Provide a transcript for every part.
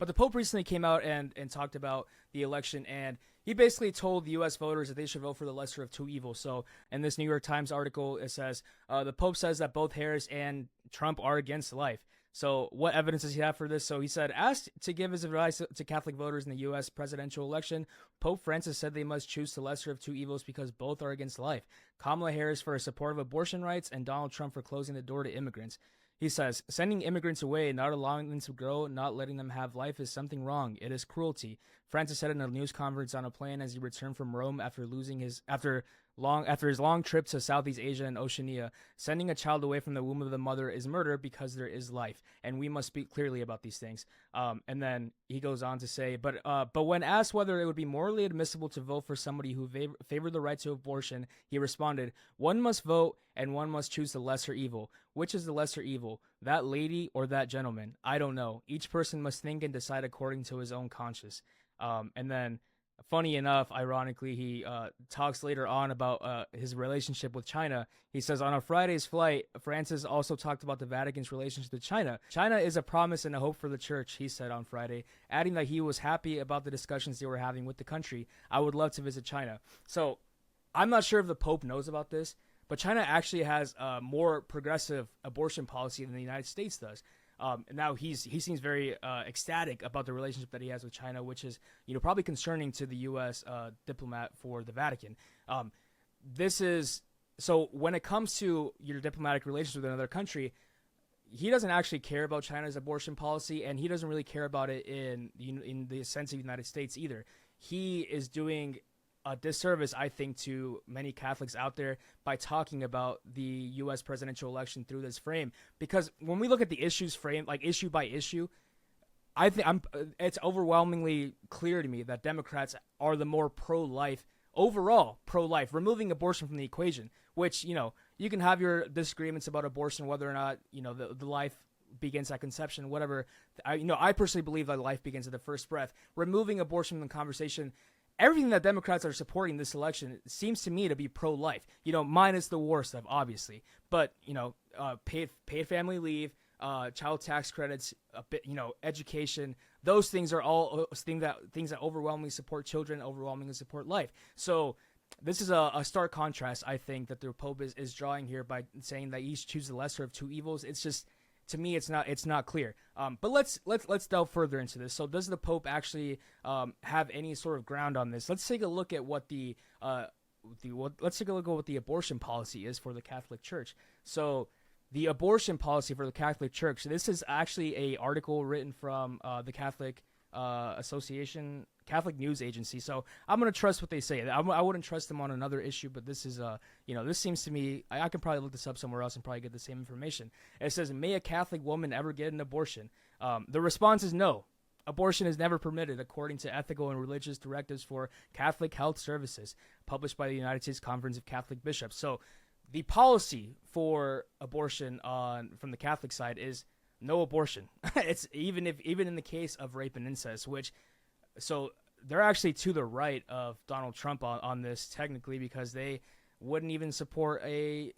But the Pope recently came out and talked about the election, and he basically told the U.S. voters that they should vote for the lesser of two evils. So in this New York Times article, it says the Pope says that both Harris and Trump are against life. So what evidence does he have for this? So he said, asked to give his advice to Catholic voters in the U.S. presidential election, Pope Francis said they must choose the lesser of two evils because both are against life. Kamala Harris for support of abortion rights and Donald Trump for closing the door to immigrants. He says, sending immigrants away, not allowing them to grow, not letting them have life is something wrong. It is cruelty. Francis said in a news conference on a plane as he returned from Rome after his long trip to Southeast Asia and Oceania. Sending a child away from the womb of the mother is murder because there is life, and we must speak clearly about these things. And then he goes on to say, but when asked whether it would be morally admissible to vote for somebody who favored the right to abortion, he responded, one must vote and one must choose the lesser evil. Which is the lesser evil, that lady or that gentleman? I don't know. Each person must think and decide according to his own conscience. And then, funny enough, ironically, he talks later on about his relationship with China. He says, on a Friday's flight, Francis also talked about the Vatican's relationship to China. China is a promise and a hope for the church, he said on Friday, adding that he was happy about the discussions they were having with the country. I would love to visit China. So I'm not sure if the Pope knows about this, but China actually has a more progressive abortion policy than the United States does. And now he seems very ecstatic about the relationship that he has with China, which is probably concerning to the U.S. Diplomat for the Vatican. This is so when it comes to your diplomatic relations with another country, he doesn't actually care about China's abortion policy, and he doesn't really care about it in the sense of the United States either. He is doing a disservice, I think, to many Catholics out there by talking about the U.S. presidential election through this frame. Because when we look at the issues framed, like issue by issue, I think it's overwhelmingly clear to me that Democrats are the more pro-life, overall pro-life, removing abortion from the equation. Which you can have your disagreements about abortion, whether or not the life begins at conception, whatever. I personally believe that life begins at the first breath. Removing abortion from the conversation. Everything that Democrats are supporting this election seems to me to be pro-life, minus the war stuff, obviously. But, paid family leave, child tax credits, a bit, education, those things are all things that overwhelmingly support children, overwhelmingly support life. So this is a stark contrast, I think, that the Pope is drawing here by saying that each choose the lesser of two evils. It's just, to me, it's not clear. But let's delve further into this. So, does the Pope actually have any sort of ground on this? Let's take a look at what the abortion policy is for the Catholic Church. So, the abortion policy for the Catholic Church. This is actually a article written from the Catholic Association, Catholic News Agency. So I'm going to trust what they say. I wouldn't trust them on another issue, but this is, this seems to me, I can probably look this up somewhere else and probably get the same information. It says, may a Catholic woman ever get an abortion? The response is no. Abortion is never permitted according to ethical and religious directives for Catholic health services, published by the United States Conference of Catholic Bishops. So the policy for abortion from the Catholic side is no abortion. It's even in the case of rape and incest, so they're actually to the right of Donald Trump on this technically, because they wouldn't even support any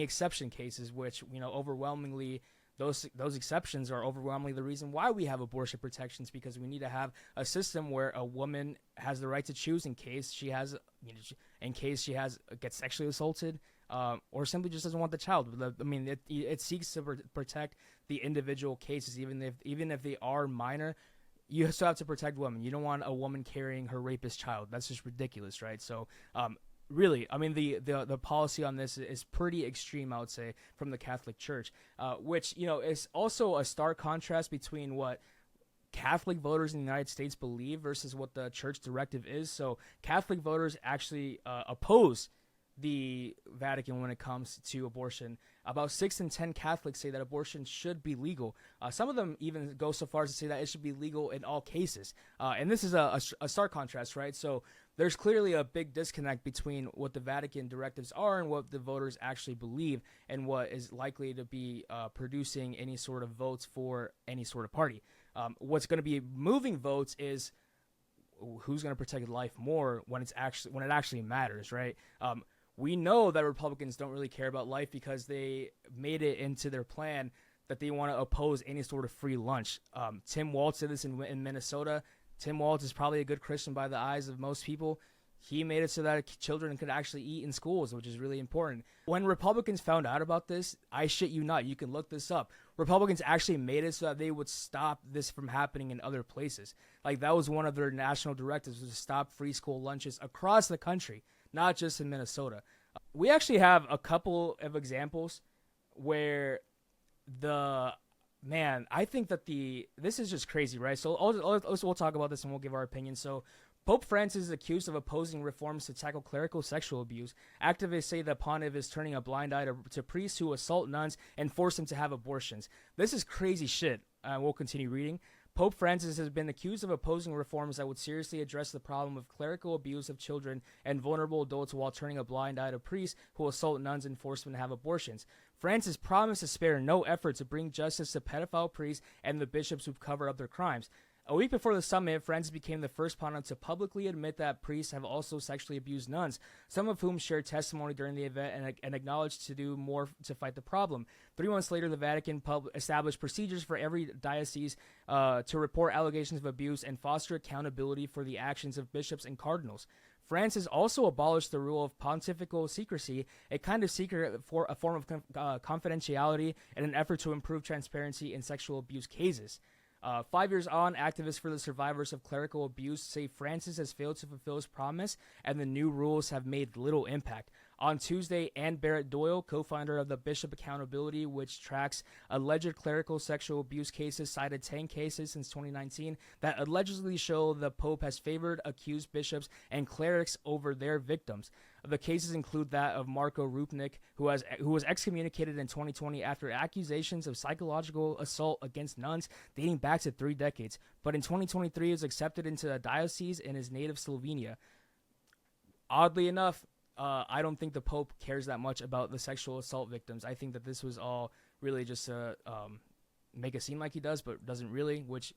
exception cases, which overwhelmingly those exceptions are overwhelmingly the reason why we have abortion protections, because we need to have a system where a woman has the right to choose in case she gets sexually assaulted, or simply just doesn't want the child. I mean, it seeks to protect the individual cases, even if they are minor. You still have to protect women. You don't want a woman carrying her rapist child. That's just ridiculous, right? So, really, I mean, the policy on this is pretty extreme, I would say, from the Catholic Church, which, is also a stark contrast between what Catholic voters in the United States believe versus what the church directive is. So Catholic voters actually oppose the Vatican when it comes to abortion. About 6 in 10 Catholics say that abortion should be legal. Some of them even go so far as to say that it should be legal in all cases. And this is a stark contrast, right? So there's clearly a big disconnect between what the Vatican directives are and what the voters actually believe, and what is likely to be producing any sort of votes for any sort of party. What's going to be moving votes is who's going to protect life more when it actually matters, right? We know that Republicans don't really care about life because they made it into their plan that they want to oppose any sort of free lunch. Tim Walz did this in Minnesota. Tim Walz is probably a good Christian by the eyes of most people. He made it so that children could actually eat in schools, which is really important. When Republicans found out about this, I shit you not, you can look this up. Republicans actually made it so that they would stop this from happening in other places. Like, that was one of their national directives, was to stop free school lunches across the country, not just in Minnesota. We actually have a couple of examples where I think that this is just crazy, right? So we'll talk about this and we'll give our opinion. So Pope Francis is accused of opposing reforms to tackle clerical sexual abuse. Activists say the pontiff is turning a blind eye to priests who assault nuns and force them to have abortions. This is crazy shit. We'll continue reading. Pope Francis has been accused of opposing reforms that would seriously address the problem of clerical abuse of children and vulnerable adults while turning a blind eye to priests who assault nuns and force them to have abortions. Francis promised to spare no effort to bring justice to pedophile priests and the bishops who cover up their crimes. A week before the summit, Francis became the first pontiff to publicly admit that priests have also sexually abused nuns, some of whom shared testimony during the event and acknowledged to do more to fight the problem. 3 months later, the Vatican established procedures for every diocese to report allegations of abuse and foster accountability for the actions of bishops and cardinals. Francis also abolished the rule of pontifical secrecy, a kind of secret for a form of confidentiality in an effort to improve transparency in sexual abuse cases. 5 years on, activists for the survivors of clerical abuse say Francis has failed to fulfill his promise, and the new rules have made little impact. On Tuesday, Ann Barrett Doyle, co-founder of the Bishop Accountability, which tracks alleged clerical sexual abuse cases, cited 10 cases since 2019 that allegedly show the Pope has favored accused bishops and clerics over their victims. The cases include that of Marco Rupnik, who was excommunicated in 2020 after accusations of psychological assault against nuns dating back to 3 decades, but in 2023 was accepted into a diocese in his native Slovenia. Oddly enough, I don't think the Pope cares that much about the sexual assault victims. I think that this was all really just to make it seem like he does, but doesn't really, which,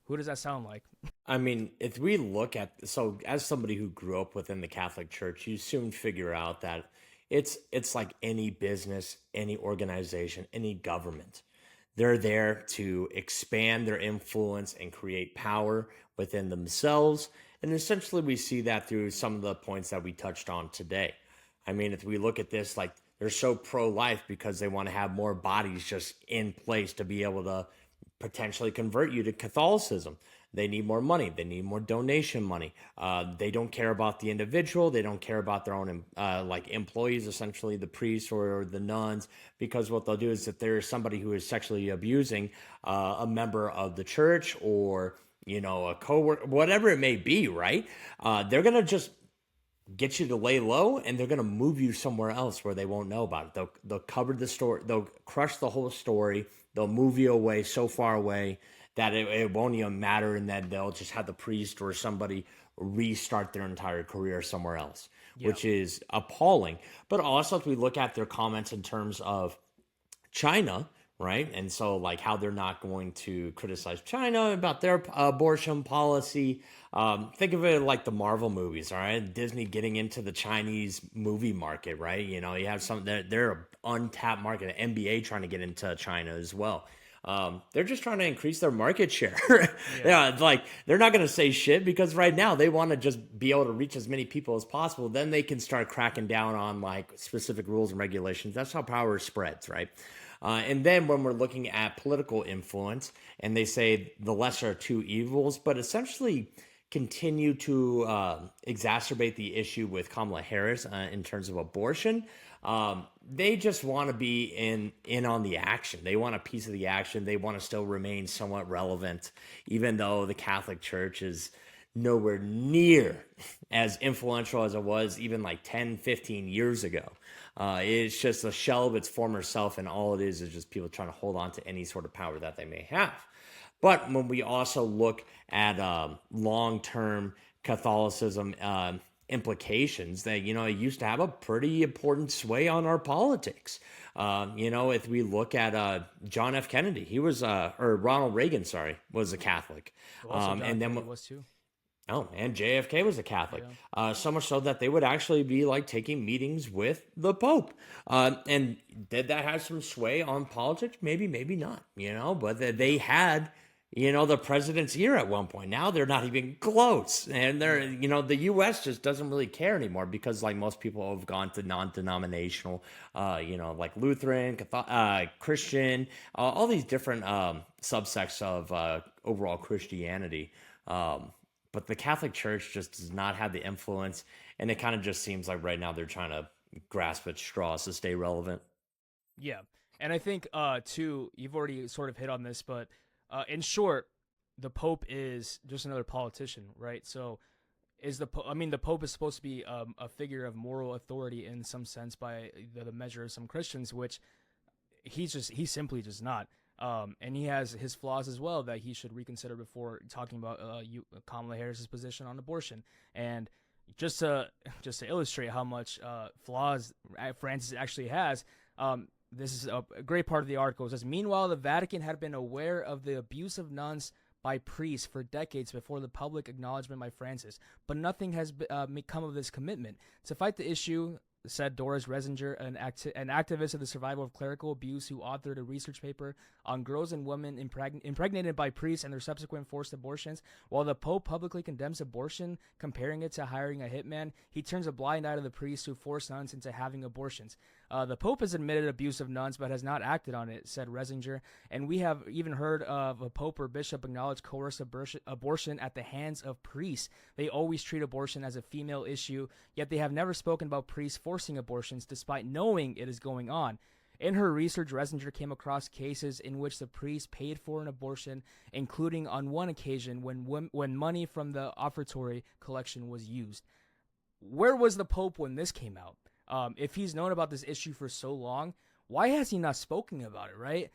who does that sound like? I mean, if we look at, so as somebody who grew up within the Catholic Church, you soon figure out that it's like any business, any organization, any government. They're there to expand their influence and create power within themselves. And essentially, we see that through some of the points that we touched on today. I mean, if we look at this, like, they're so pro-life because they want to have more bodies just in place to be able to potentially convert you to Catholicism. They need more money. They need more donation money. They don't care about the individual. They don't care about their own employees, essentially the priests or the nuns, because what they'll do is if there's somebody who is sexually abusing a member of the church or a coworker, whatever it may be, right? They're gonna just get you to lay low, and they're gonna move you somewhere else where they won't know about it. They'll cover the story. They'll crush the whole story. They'll move you away so far away that it won't even matter, and then they'll just have the priest or somebody restart their entire career somewhere else, which is appalling. But also, if we look at their comments in terms of China, right? And so, like, how they're not going to criticize China about their abortion policy. Think of it like the Marvel movies, all right? Disney getting into the Chinese movie market, right? You have some, they're an untapped market. NBA trying to get into China as well. They're just trying to increase their market share. Like, they're not going to say shit because right now they want to just be able to reach as many people as possible. Then they can start cracking down on like specific rules and regulations. That's how power spreads, right? And then when we're looking at political influence, and they say the lesser of two evils, but essentially continue to exacerbate the issue with Kamala Harris in terms of abortion. They just want to be in on the action. They want a piece of the action. They want to still remain somewhat relevant, even though the Catholic Church is nowhere near as influential as it was even like 10, 15 years ago. It's just a shell of its former self, and all it is just people trying to hold on to any sort of power that they may have. But when we also look at long-term Catholicism implications, that, it used to have a pretty important sway on our politics. If we look at John F. Kennedy, he was, or Ronald Reagan, sorry, was a Catholic. Also, John Kennedy was too. Oh, and JFK was a Catholic. Yeah. So much so that they would actually be like taking meetings with the Pope. And did that have some sway on politics? Maybe, maybe not, but they Yep. had, the president's ear at one point. Now they're not even close. And Yeah. the US just doesn't really care anymore because, like, most people have gone to non denominational, like Lutheran, Christian, all these different subsects of overall Christianity. But the Catholic Church just does not have the influence, and it kind of just seems like right now they're trying to grasp at straws to stay relevant. Yeah. And I think too, you've already sort of hit on this, but in short, the Pope is just another politician, right? So I mean, the Pope is supposed to be a figure of moral authority in some sense by the measure of some Christians, which he's simply just not. And he has his flaws as well that he should reconsider before talking about Kamala Harris's position on abortion. And just to illustrate how much flaws Francis actually has, this is a great part of the article. It says, meanwhile, the Vatican had been aware of the abuse of nuns by priests for decades before the public acknowledgement by Francis, but nothing has come of this commitment. To fight the issue, said Doris Resinger, an activist of the survival of clerical abuse who authored a research paper on girls and women impregnated by priests and their subsequent forced abortions. While the Pope publicly condemns abortion, comparing it to hiring a hitman, he turns a blind eye to the priests who force nuns into having abortions. The Pope has admitted abuse of nuns but has not acted on it, said Resinger, and we have even heard of a Pope or bishop acknowledge coerced abortion at the hands of priests. They always treat abortion as a female issue, yet they have never spoken about priests forcing abortions despite knowing it is going on. In her research, Resinger came across cases in which the priest paid for an abortion, including on one occasion when money from the offertory collection was used. Where was the Pope when this came out? If he's known about this issue for so long, why has he not spoken about it, right?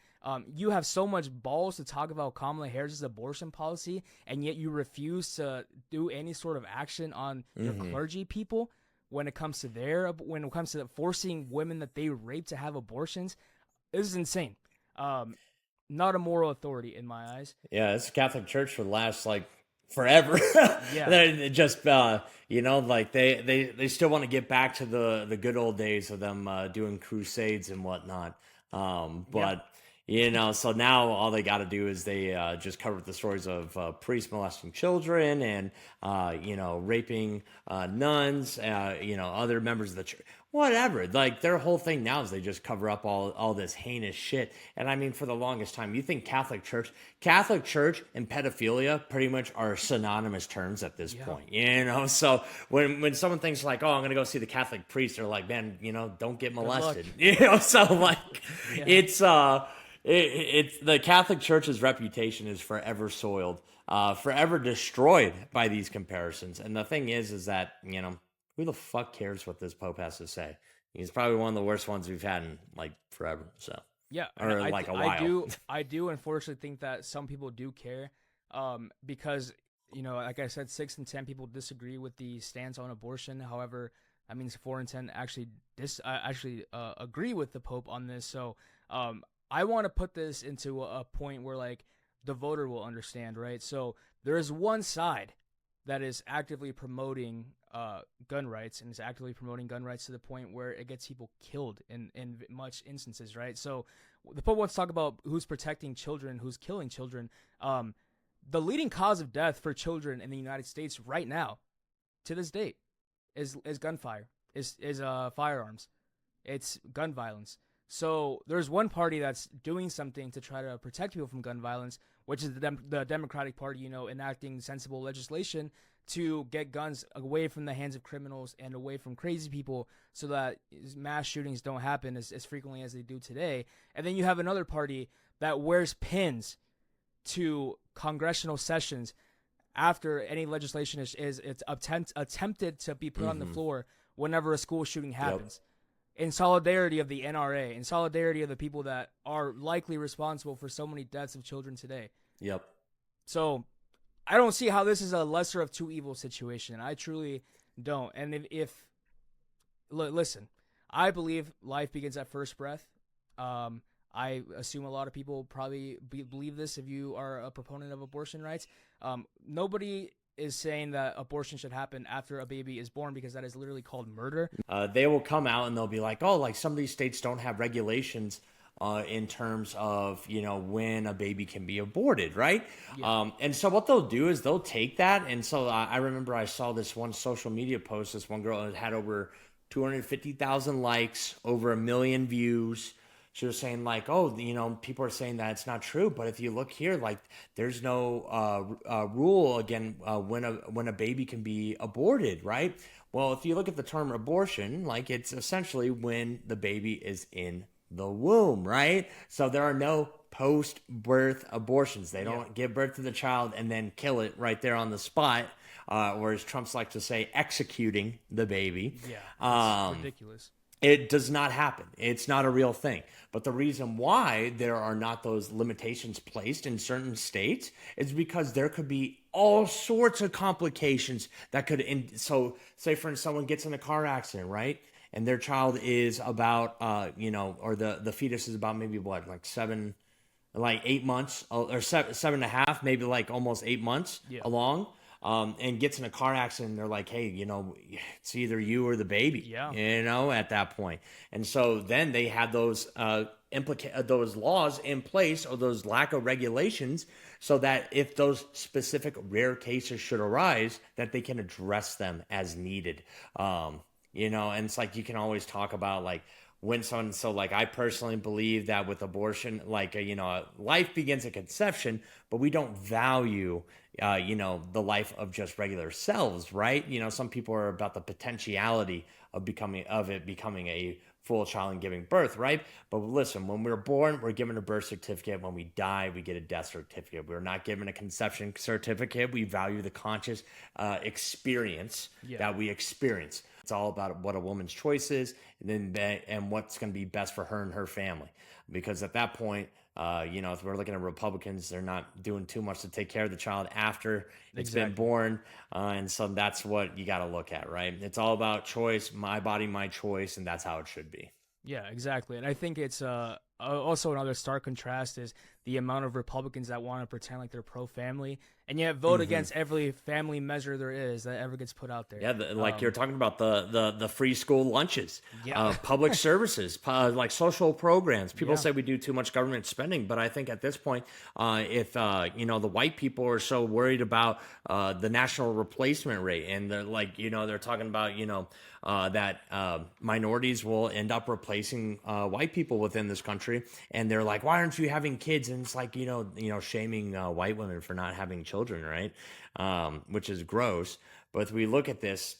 You have so much balls to talk about Kamala Harris's abortion policy, and yet you refuse to do any sort of action on your Mm-hmm. clergy people when it comes to forcing women that they rape to have abortions. This is insane. Not a moral authority in my eyes. Yeah, it's Catholic Church for the last like forever. Yeah. They're just like they still want to get back to the good old days of them doing crusades and whatnot. Yeah. But so now all they got to do is they just cover the stories of priests molesting children and raping nuns, other members of the church, whatever. Like their whole thing now is they just cover up all this heinous shit. And I mean, for the longest time, you think Catholic Church and pedophilia pretty much are synonymous terms at this Yeah. point. So when someone thinks like, oh, I'm gonna go see the Catholic priest, they're like, man, don't get molested. So like Yeah. it's the Catholic Church's reputation is forever soiled, forever destroyed by these comparisons. And the thing is that who the fuck cares what this Pope has to say? He's probably one of the worst ones we've had in like forever. So Yeah, or like a while. I do unfortunately think that some people do care, because like I said, 6 in 10 people disagree with the stance on abortion. However, that means 4 in 10 actually agree with the Pope on this. So, I want to put this into a point where like the voter will understand, right? So there is one side that is actively promoting gun rights and is actively promoting gun rights to the point where it gets people killed in much instances, right? So the Pope wants to talk about who's protecting children, who's killing children. The leading cause of death for children in the United States right now, to this date, is gunfire, is firearms. It's gun violence. So there's one party that's doing something to try to protect people from gun violence, which is the Democratic Party, enacting sensible legislation to get guns away from the hands of criminals and away from crazy people so that mass shootings don't happen as frequently as they do today. And then you have another party that wears pins to congressional sessions after any legislation is attempted to be put on the floor whenever a school shooting happens. In solidarity of the NRA, in solidarity of the people that are likely responsible for so many deaths of children today. Yep. So I don't see how this is a lesser of two evils situation. I truly don't. And listen, I believe life begins at first breath. I assume a lot of people probably believe this if you are a proponent of abortion rights. Nobody is saying that abortion should happen after a baby is born because that is literally called murder. They will come out and they'll be like, oh, like some of these states don't have regulations in terms of, when a baby can be aborted, right? Yeah. And so what they'll do is they'll take that. And so I remember I saw this one social media post, this one girl had over 250,000 likes, over 1 million views. She was saying like, oh, people are saying that it's not true, but if you look here, like there's no rule again when a baby can be aborted, right? Well, if you look at the term abortion, like it's essentially when the baby is in the womb, right? So there are no post-birth abortions. They don't give birth to the child and then kill it right there on the spot, or as Trump's like to say, executing the baby. Yeah, it's ridiculous. It does not happen. It's not a real thing. But the reason why there are not those limitations placed in certain states is because there could be all sorts of complications that could. So, say for instance, someone gets in a car accident, right? And their child is about, or the fetus is about maybe what, like 8 months or 7.5, maybe like almost 8 months along. And gets in a car accident, they're like, hey, it's either you or the baby, at that point. And so then they had those those laws in place, or those lack of regulations, so that if those specific rare cases should arise, that they can address them as needed. And it's like you can always talk about like when someone, so like I personally believe that with abortion, like, life begins at conception, but we don't value, the life of just regular cells, right? Some people are about the potentiality of becoming a full child and giving birth, right? But listen, when we're born, we're given a birth certificate. When we die, we get a death certificate. We're not given a conception certificate. We value the conscious experience that we experience. It's all about what a woman's choice is, and what's going to be best for her and her family. Because at that point, if we're looking at Republicans, they're not doing too much to take care of the child after it's been born. And so that's what you got to look at, right? It's all about choice, my body, my choice, and that's how it should be. Yeah, exactly. And I think it's also another stark contrast is the amount of Republicans that want to pretend like they're pro-family and yet vote against every family measure there is that ever gets put out there. Yeah, like you're talking about the free school lunches, public services, like social programs. People say we do too much government spending, but I think at this point, if the white people are so worried about the national replacement rate, and they're like, they're talking about that minorities will end up replacing white people within this country, and they're like, why aren't you having kids? And it's like shaming white women for not having children, right? Which is gross. But if we look at this,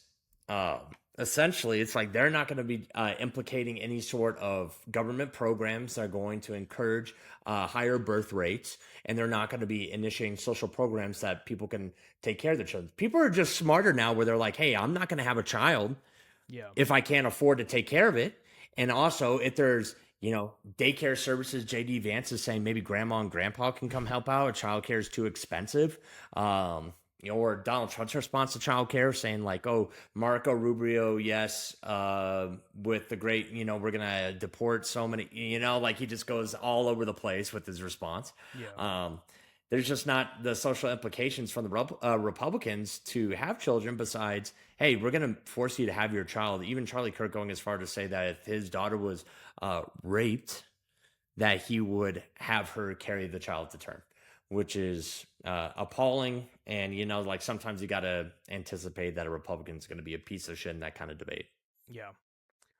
essentially, it's like they're not going to be implicating any sort of government programs that are going to encourage higher birth rates, and they're not going to be initiating social programs that people can take care of their children. People are just smarter now, where they're like, hey, I'm not going to have a child if I can't afford to take care of it. And also, if there's daycare services, JD Vance is saying maybe grandma and grandpa can come help out. Childcare is too expensive. Or Donald Trump's response to childcare saying like, oh, Marco Rubio, yes, with the great, we're going to deport so many, like he just goes all over the place with his response. There's just not the social implications from the Republicans to have children besides, hey, we're going to force you to have your child. Even Charlie Kirk going as far to say that if his daughter was raped, that he would have her carry the child to term, which is appalling. And, like sometimes you got to anticipate that a Republican's going to be a piece of shit in that kind of debate. Yeah,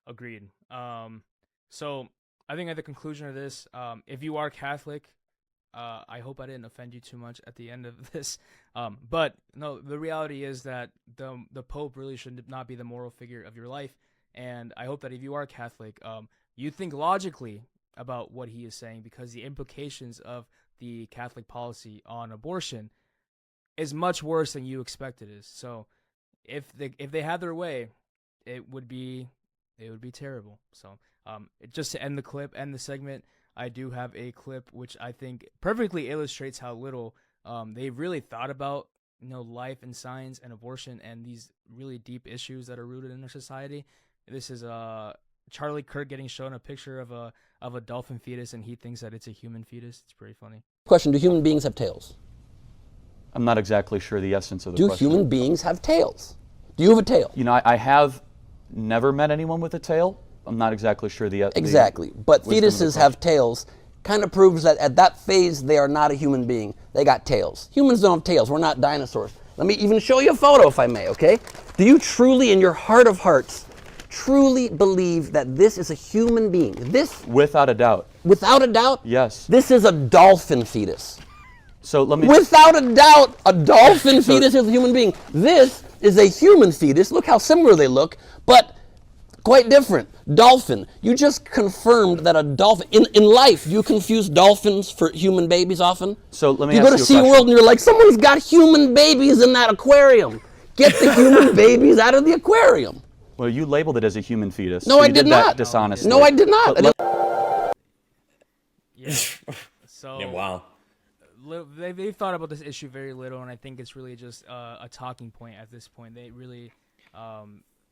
agreed. So I think at the conclusion of this, if you are Catholic, I hope I didn't offend you too much at the end of this. But no, the reality is that the Pope really should not be the moral figure of your life. And I hope that if you are Catholic, you think logically about what he is saying, because the implications of the Catholic policy on abortion is much worse than you expect it is. So if they had their way, it would be terrible. So just to end the segment, I do have a clip which I think perfectly illustrates how little they've really thought about life and science and abortion and these really deep issues that are rooted in our society. This is Charlie Kirk getting shown a picture of a dolphin fetus, and he thinks that it's a human fetus. It's pretty funny. Question: do human beings have tails? I'm not exactly sure the essence of the Do question. human beings have tails? Do you have a tail? You know, I have never met anyone with a tail. I'm not exactly sure the Exactly. But wisdom of the fetuses question. have tails. Kind of proves that at that phase, they are not a human being. They got tails. Humans don't have tails. We're not dinosaurs. Let me even show you a photo, if I may, okay? Do you truly, in your heart of hearts, truly believe that this is a human being? This, Without a doubt. without a doubt, Yes. this is a dolphin fetus. So let me. Without a doubt, a dolphin fetus is a human being. This is a human fetus. Look how similar they look, but quite different. Dolphin. You just confirmed that a dolphin, in life, you confuse dolphins for human babies often? So let me You ask go to you a question. SeaWorld and you're like, someone's got human babies in that aquarium. Get the human babies out of the aquarium. Well, you labeled it as a human fetus. No, so I you did that not. dishonestly. No, I did not. But Yeah. So Yeah, wow. they've thought about this issue very little, and I think it's really just a talking point at this point. They really,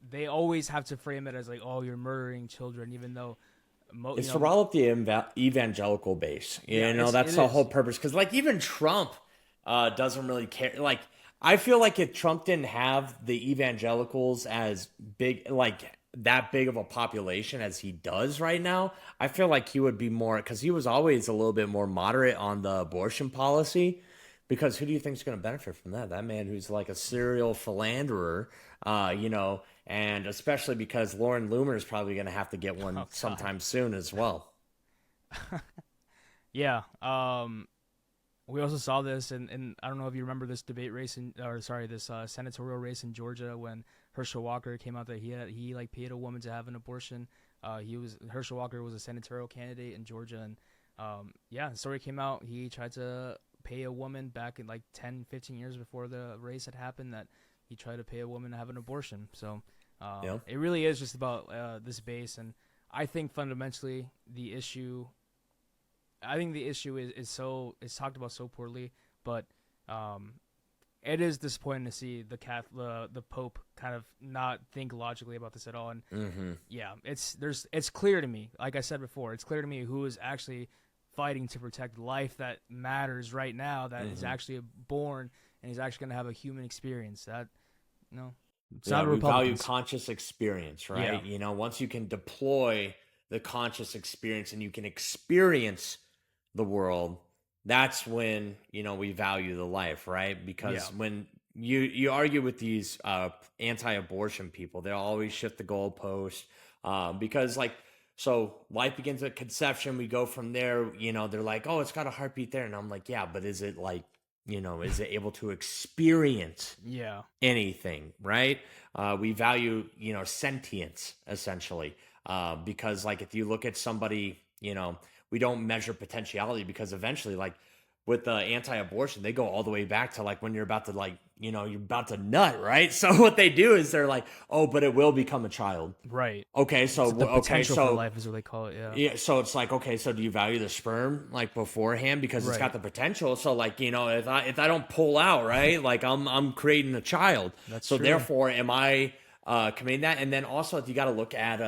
they always have to frame it as like, oh, you're murdering children, even though It's to rile up the evangelical base. You know, that's the whole purpose. Because, like, even Trump doesn't really care. Like, I feel like if Trump didn't have the evangelicals as big, like, that big of a population as he does right now, I feel like he would be more, because he was always a little bit more moderate on the abortion policy. Because who do you think is going to benefit from that? That man who's like a serial philanderer, you know, and especially because Lauren Loomer is probably going to have to get one sometime soon as well. Yeah. We also saw this, and I don't know if you remember this debate race, this senatorial race in Georgia when Herschel Walker came out that he paid a woman to have an abortion. Herschel Walker was a senatorial candidate in Georgia, and the story came out. He tried to pay a woman back in like 10, 15 years before the race had happened, that he tried to pay a woman to have an abortion. So it really is just about this base, and I think fundamentally the issue is talked about so poorly, but it is disappointing to see the Pope kind of not think logically about this at all. And it's clear to me, like I said before, it's clear to me who is actually fighting to protect life that matters right now, that is actually born and is actually going to have a human experience. That it's not we value Republicans. conscious experience, right? Yeah. You know, once you can deploy the conscious experience and you can experience the world, that's when, you know, we value the life, right? Because when you argue with these anti-abortion people, they'll always shift the goalpost because, like, so life begins at conception, we go from there, you know, they're like, oh, it's got a heartbeat there, and I'm like, yeah, but is it like, you know, is it able to experience anything, right? We value, you know, sentience, essentially, because, like, if you look at somebody, you know, we don't measure potentiality, because eventually, like, with the anti-abortion, they go all the way back to, like, when you're about to, like, you know, you're about to nut, right? So what they do is they're like, oh, but it will become a child. Right. Okay, so The potential for life is what they call it. Yeah, so it's like, okay, so do you value the sperm like beforehand, because it's got the potential? So, like, you know, if I don't pull out, right, like I'm creating a child. That's so true. Therefore, am I committing that? And then also, you got to look at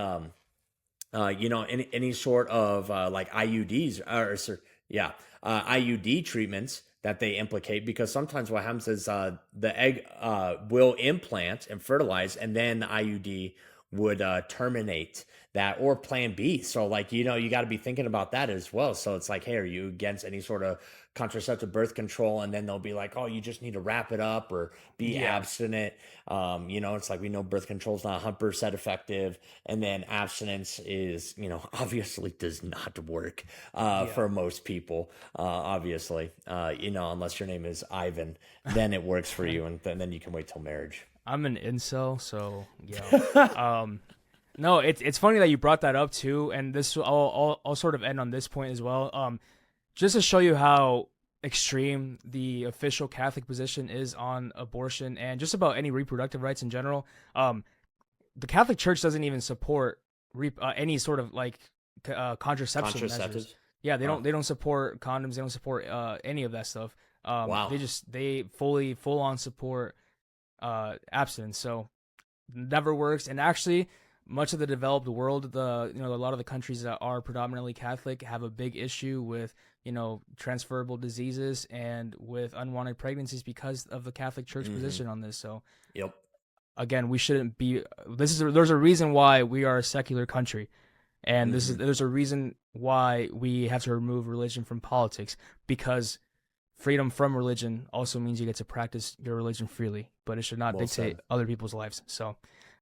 you know, any sort of like IUDs IUD treatments that they implicate, because sometimes what happens is the egg will implant and fertilize, and then the IUD would terminate that, or plan B. So, like, you know, you got to be thinking about that as well. So it's like, hey, are you against any sort of contraceptive birth control? And then they'll be like, oh, you just need to wrap it up or be abstinent. You know, it's like, we know birth control is not 100% effective. And then abstinence is, you know, obviously does not work for most people, obviously. You know, unless your name is Ivan, then it works for you. And then you can wait till marriage. I'm an incel, so yeah. No, it's funny that you brought that up too, and this I'll sort of end on this point as well. Just to show you how extreme the official Catholic position is on abortion and just about any reproductive rights in general. The Catholic Church doesn't even support any sort of like contraception measures. Yeah, they don't support condoms. They don't support any of that stuff. Wow. They full on support abstinence. So never works. And actually, much of the developed world, a lot of the countries that are predominantly Catholic have a big issue with transferable diseases and with unwanted pregnancies because of the Catholic Church position on this. So Yep. again, we shouldn't be. There's a reason why we are a secular country, and there's a reason why we have to remove religion from politics, because freedom from religion also means you get to practice your religion freely, but it should not Well dictate said. other people's lives. So